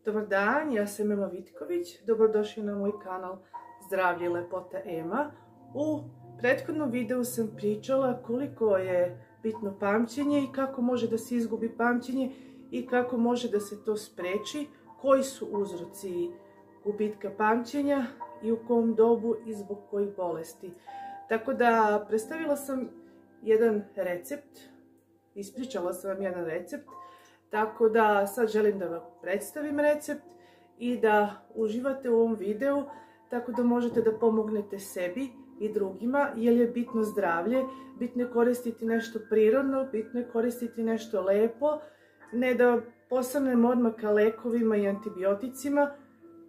Dobar dan, ja sam Ema Vitković, dobrodošli na moj kanal Zdravlje i lepota Ema. U prethodnom videu sam pričala koliko je bitno pamćenje i kako može da se izgubi pamćenje i kako može da se to spreči, koji su uzroci gubitka pamćenja i u kom dobu i zbog kojih bolesti. Tako da predstavila sam jedan recept, ispričala sam vam jedan recept, tako da sad želim da vam predstavim recept i da uživate u ovom videu, tako da možete da pomognete sebi i drugima, jer je bitno zdravlje, bitno je koristiti nešto prirodno, bitno je koristiti nešto lepo, ne da postanemo odmah ka lekovima i antibioticima.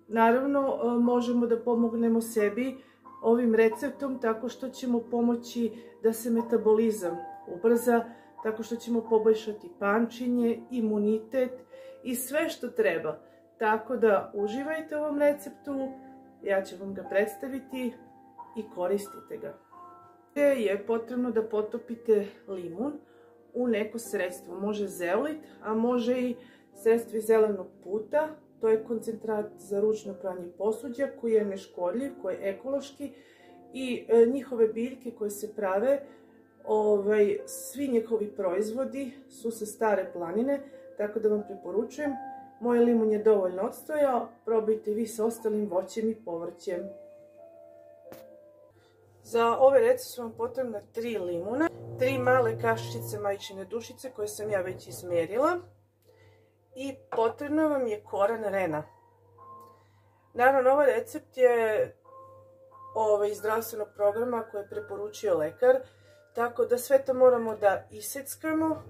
Naravno, možemo da pomognemo sebi ovim receptom tako što ćemo pomoći da se metabolizam ubrza, tako što ćemo poboljšati pamćenje, imunitet i sve što treba. Tako da uživajte u ovom receptu, ja ću vam ga predstaviti i koristite ga. Je potrebno da potopite limun u neko sredstvo, može zeolit, a može i sredstvo iz zelenog puta. To je koncentrat za ručno pranje posuđa koji je neškodljiv, koji je ekološki i njihove biljke koje se prave, svi njihovi proizvodi su sa Stare planine, tako da vam preporučujem. Moj limun je dovoljno odstojao, probajte vi sa ostalim voćem i povrćem. Za ovaj recept su vam potrebna 3 limuna, 3 male kašičice majčine dušice koje sam ja već izmjerila i potrebno vam je koren rena. Naravno, ovaj recept je iz zdravstvenog programa koji je preporučio lekar, tako da sve to moramo da iseckamo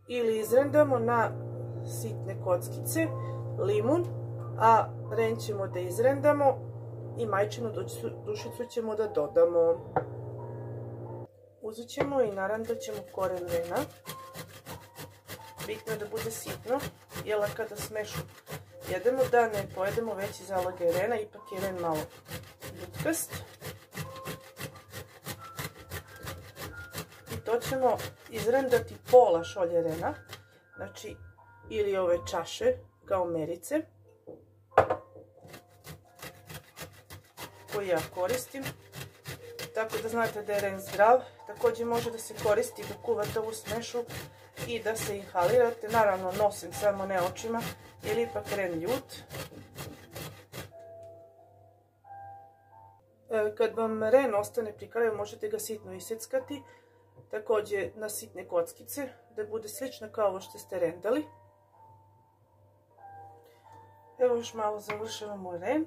ili izrendamo na sitne kockice, limun, a ren ćemo da izrendamo i majčinu dušicu ćemo da dodamo. Uzet ćemo i narandat ćemo koren rena. Bitno je da bude sitno, jer kada smešu jedemo da ne pojedemo veći zalogaj rena, ipak je ren malo ljutkast. I to ćemo izrendati pola šolje rena, znači ili ove čaše kao merice koje ja koristim, tako da znate da je ren zdrav. Također može da se koristi da kuvate ovu smešu i da se inhalirate, naravno nosem, samo ne očima, jer ipak ren ljut. Kad vam ren ostane pri kraju, možete ga sitno iseckati, također na sitne kockice, da bude slično kao ovo što ste rendali. Evo još malo završavamo ren.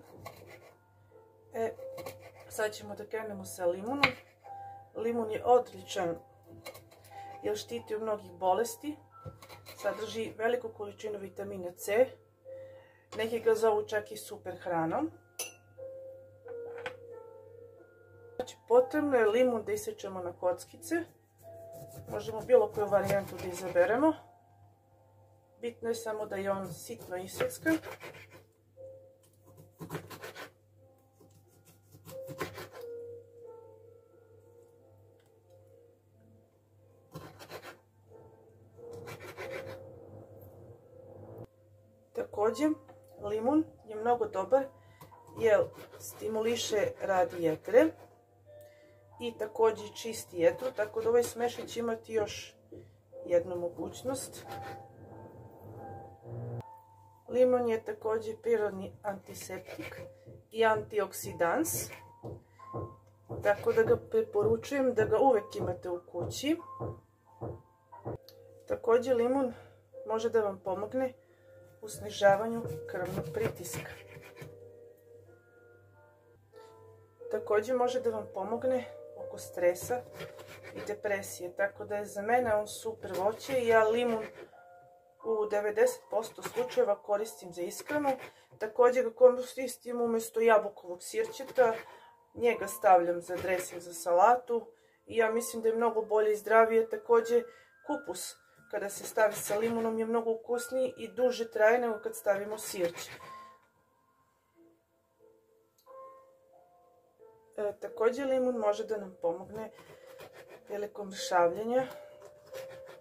Sad ćemo da krenemo sa limunom. Limun je odličan jer štiti od mnogih bolesti, sadrži veliku količinu vitamina C, neki ga zovu čak i super hranom. Znači, potrebno je limun da isečemo na kockice, možemo bilo koju varijantu da izaberemo. Bitno je samo da je on sitno iseckan. Također, limun je mnogo dobar jer stimuliše rad jetre i također čisti jetru, tako da ovaj smešaj će imati još jednu mogućnost. Limun je također prirodni antiseptik i antioksidans, tako da ga preporučujem da ga uvek imate u kući. Također limun može da vam pomogne u snižavanju krvnog pritiska. Također može da vam pomogne oko stresa i depresije, tako da je za mene on super voće i ja limun u 90% slučajeva koristim za ishranu. Također ga koristim umjesto jabukovog sirćeta, njega stavljam za dresing za salatu i ja mislim da je mnogo bolje i zdravije. Također kupus kada se stavi sa limunom je mnogo ukusniji i duže traje nego kad stavimo sirće. Također limun može da nam pomogne prilikom mršavljenja,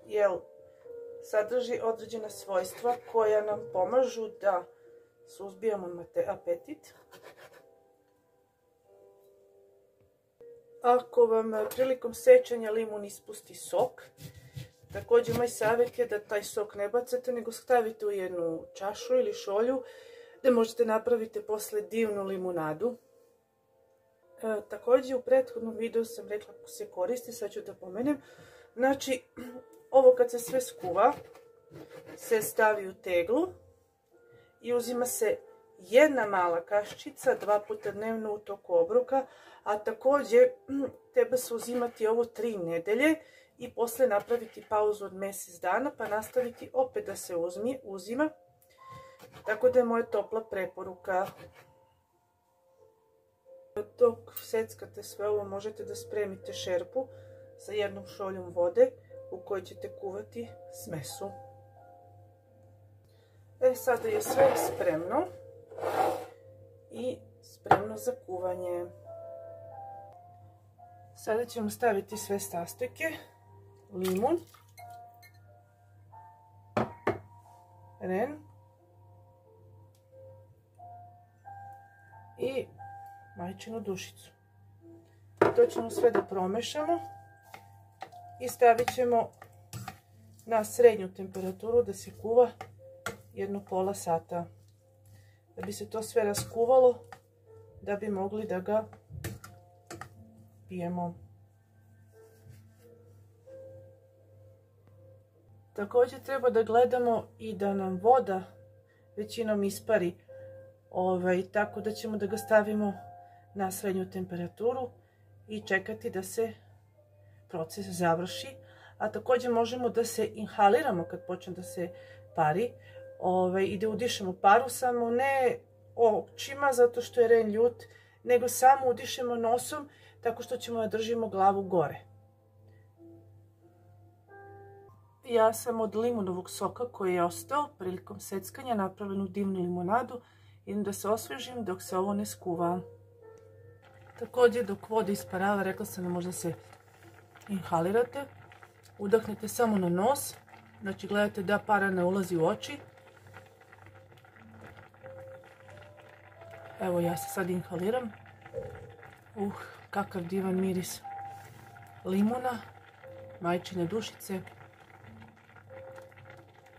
jer sadrži određena svojstva koja nam pomažu da suzbijamo apetit. Ako vam prilikom sečenja limun ispusti sok, također moj savjet je da taj sok ne bacate, nego stavite u jednu čašu ili šolju gdje možete napraviti posle divnu limunadu. Također u prethodnom videu sam rekla kako se koristi, sad ću da pomenem. Znači, ovo kad se sve skuva, se stavi u teglu i uzima se jedna mala kaščica 2 puta dnevno u toku obroka, a također treba se uzimati ovo 3 nedelje i posle napraviti pauzu od mjesec dana pa nastaviti opet da se uzima. Tako da je moja topla preporuka. Dok seckate sve ovo možete da spremite šerpu sa jednom šoljom vode u kojoj ćete kuvati smesu. Sada je sve spremno i spremno za kuvanje. Sada ćemo staviti sve sastojke, limun, ren i majčinu dušicu. To ćemo sve da promešamo i stavit ćemo na srednju temperaturu da se kuva jedno pola sata. Da bi se to sve raskuvalo, da bi mogli da ga pijemo. Također treba da gledamo i da nam voda većinom ispari, tako da ćemo da ga stavimo na srednju temperaturu i čekati da se proces završi. A također možemo da se inhaliramo kad počne da se pari i da udišemo paru, samo ne očima zato što je ren ljut, nego samo udišemo nosom tako što ćemo da držimo glavu gore. Ja sam od limunovog soka koji je ostao prilikom seckanja napravljenu divnu limonadu. Idem da se osvežim dok se ovo ne skuva. Također dok voda isparava, rekla sam da možda se inhalirate. Udahnete samo na nos, znači gledajte da para ne ulazi u oči. Evo ja se sad inhaliram. Kakav divan miris limuna, majčine dušice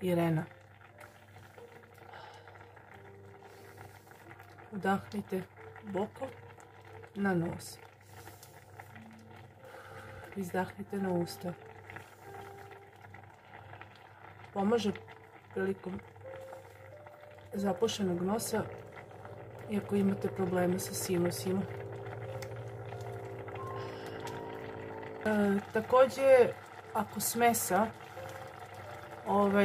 i rena. Udahnite bokom na nos. Izdahnite na usta. Pomaže prilikom zapušenog nosa i ako imate probleme sa sinusima. Također, ako smesa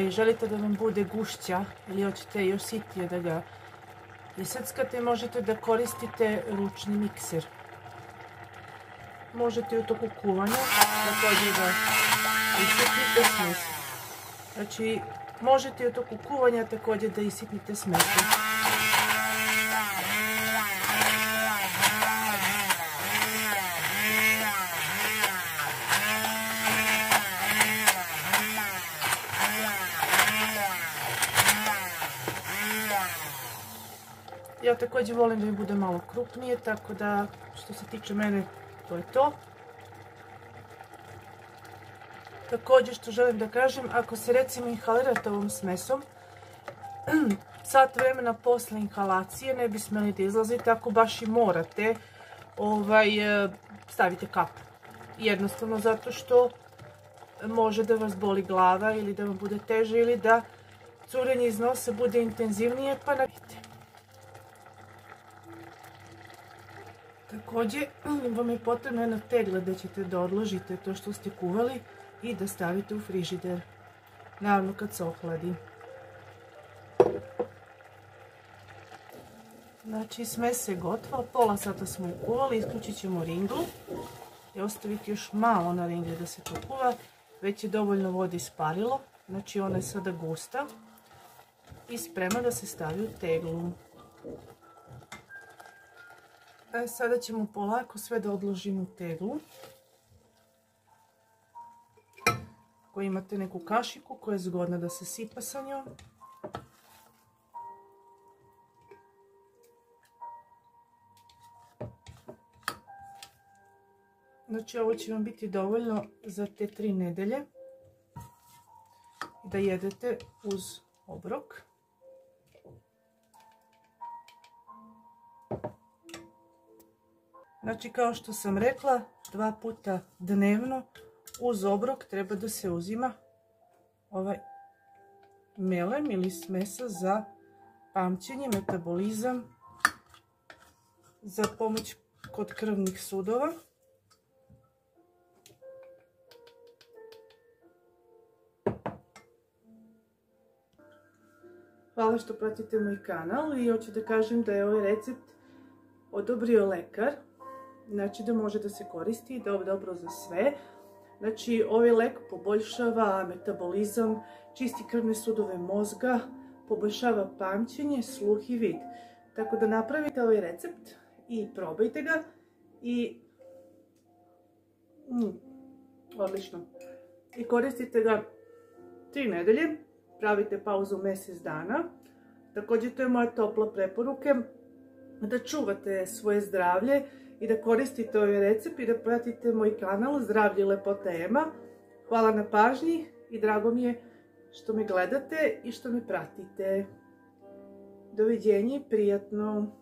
želite da vam bude gušća ili hoćete još sitnije da ga iseckate, možete da koristite ručni mikser. Možete i u toku kuvanja također da isitnite smesu. Znači, možete i u toku kuvanja također da isitnite smesu. Ja također volim da mi bude malo krupnije, tako da što se tiče mene to je to. Također što želim da kažem, ako se recimo inhalirate ovom smesom, sat vremena posle inhalacije ne bi smeli da izlazite, ako baš i morate, stavite kapu. Jednostavno zato što može da vas boli glava ili da vam bude teže ili da curenje iz nosa bude intenzivnije, pa navijete. Također vam je potrebna jedna tegla da ćete da odložite to što ste kuvali i da stavite u frižider. Naravno kad se ohladi. Znači smes je gotova, pola sata smo je kuvali, isključit ćemo ringlu i ostaviti još malo na ringli da se to kuva. Već je dovoljno vode isparilo, znači ona je sada gusta i spremna da se stavi u teglu. Sada ćemo polako sve da odložimo u teglu. Ako imate neku kašiku koja je zgodna da se sipa sa njom. Znači ovo će vam biti dovoljno za te 3 nedelje da jedete uz obrok. Znači kao što sam rekla, 2 puta dnevno uz obrok treba da se uzima ovaj melem ili smesa za pamćenje, metabolizam, za pomoć kod krvnih sudova. Hvala što pratite moj kanal i hoću da kažem da je ovaj recept odobrio lekar. Znači da može da se koristi, da je dobro za sve. Znači ovaj lek poboljšava metabolizam, čisti krvne sudove mozga, poboljšava pamćenje, sluh i vid. Tako da napravite ovaj recept i probajte ga i odlično. I koristite ga 3 nedelje, pravite pauzu mjesec dana. Također to je moja topla preporuka da čuvate svoje zdravlje i da koristite ovaj recept i da pratite moj kanal Zdravlje i lepota Ema. Hvala na pažnji i drago mi je što me gledate i što me pratite. Doviđenja i prijatno!